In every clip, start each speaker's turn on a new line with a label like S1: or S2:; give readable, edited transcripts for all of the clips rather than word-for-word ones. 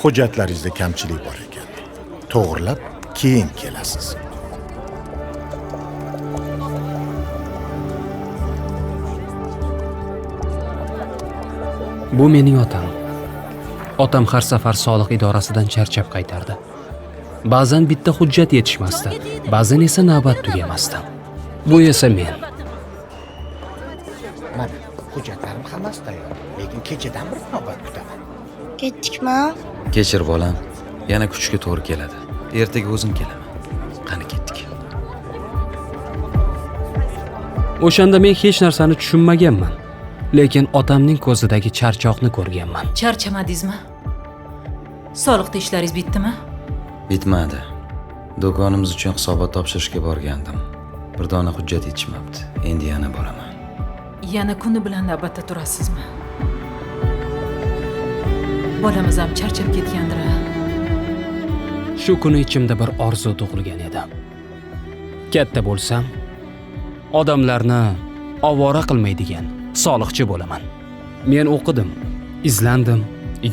S1: Hujjatlaringizda kamchilik bor ekan. To'g'rilab keyin kelasiz.
S2: Bu mening otam. Otam har safar soliq idorasidan charchab qaytardi. Ba'zan bitta hujjat yetishmasdi, ba'zan esa navbat tugamasdi. Bu esa men.
S1: Mana hujjatlarim hammasi tayyor, lekin kechadan bir navbat kutaman.
S3: Ketdikmi?
S4: Kechir bolam, yana kuchga to'g'ri keladi. Ertaga o'zim kelaman. Qani ketdik.
S2: O'shanda men hech narsani tushunmaganman, lekin otamning ko'zidagi charchoqni ko'rganman.
S5: Charchamadingizmi? Soliqda ishlaringiz bitdimi?
S4: Bitmadi. Do'konimiz uchun hisobot topshirishga borgandim. Bir dona hujjat yetishmabdi. Endi yana boraman.
S5: Yana kuni bilan navbatda turasizmi? Bolamiz ham charchab ketgandir.
S2: Shu kuni ichimda bir orzu tug'ilgan edi. Katta bo'lsam, odamlarni ovora qilmaydigan soliqchi bo'laman. Men o'qidim, izlandim.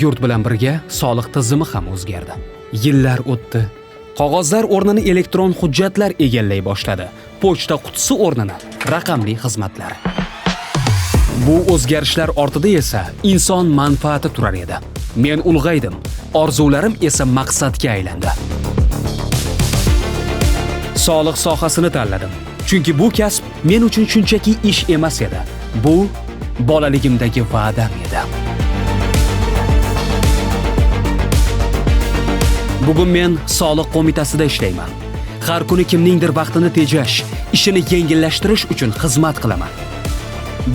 S2: Yurt bilan birga soliq tizimi ham o'zgardi. Yillar o'tdi. Qog'ozlar o'rnini elektron hujjatlar egallay boshladi. Pochta qutisi o'rnini raqamli xizmatlar. Bu o'zgarishlar ortida esa inson manfaati turar edi. Men ulg'aydim, orzularim esa maqsadga aylandi. Soliq sohasini tanladim. Chunki bu kasb men uchun shunchaki ish emas edi. Bu bolaligimdagi va'dam edi. Bugun men soliq qo'mitasida ishlayman. Har kuni kimningdir vaqtini tejash, ishini yengillashtirish uchun xizmat qilaman.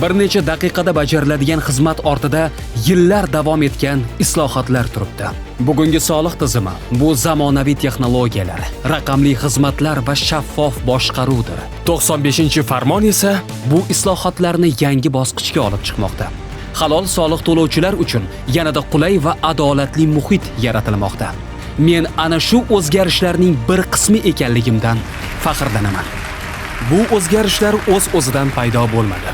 S2: Bir necha daqiqada bajariladigan xizmat ortida yillar davom etgan islohotlar turibdi. Bugungi soliq tizimi bu zamonaviy texnologiyalar, raqamli xizmatlar va shaffof boshqaruvdir. 95-farmon esa bu islohotlarni yangi bosqichga olib chiqmoqda. Halol soliq to'lovchilar uchun yanada qulay va adolatli muhit yaratilmoqda. Men ana shu o'zgarishlarning bir qismi ekanligimdan faxrlanaman. Bu o'zgarishlar o'z-o'zidan paydo bo'lmadi.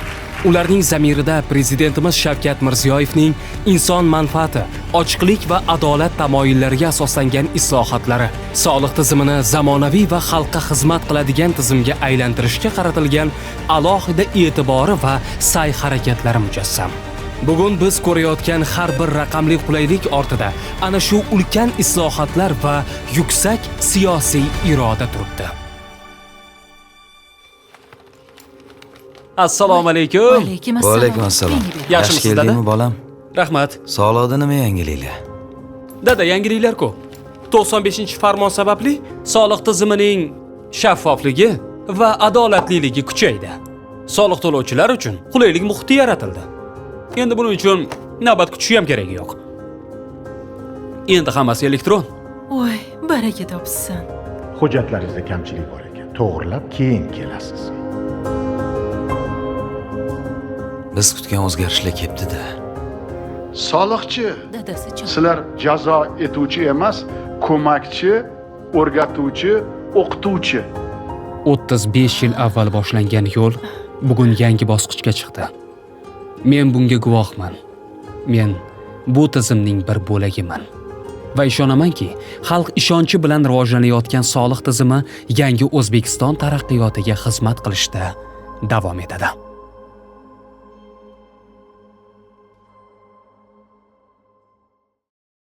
S2: Ularning zamirida prezidentimiz Shavkat Mirziyoyevning inson manfaati, ochiqlik va adolat tamoyillariga asoslangan islohotlari soliq tizimini zamonaviy va xalqqa xizmat qiladigan tizimga aylantirishga qaratilgan alohida e'tibori va sa'y-harakatlari mujassam. Bugun biz ko'rayotgan har bir raqamli qulaylik ortida ana shu ulkan islohotlar va yuksak siyosiy iroda turibdi. Assalomu alaykum.
S5: Alaykum assalom.
S4: Va alaykum assalom.
S2: Yaxshimisiz, dada?
S4: Keldingmi bolam?
S2: Rahmat.
S4: Sog'liqda nima yangiliklar?
S2: Dada, yangiliklar ko'p. 95-farmon sababli soliq tizimining shaffofligi va adolatliligi kuchaydi. Soliq to'lovchilar uchun qulaylik muhiti yaratildi. Endi buning uchun navbat kutish ham keragi yo'q. Endi hammasi elektron.
S5: Voy, baraka topsin.
S1: Hujjatlaringizda kamchilik bor ekan. To'g'rilab keyin kelasiz.
S4: Biz kutgan o'zgarishlar kelibdi-da.
S6: Soliqchi,
S5: Dadasi-chi.
S6: sizlar jazo etuvchi emas, ko'makchi, o'rgatuvchi, o'qituvchi.
S2: 35 yil avval boshlangan yo'l bugun yangi bosqichga chiqdi. Men bunga guvohman. Men bu tizimning bir bo'lagiman. Va ishonamanki, xalq ishonchi bilan rivojlanayotgan soliq tizimi yangi O'zbekiston taraqqiyotiga xizmat qilishda davom etadi.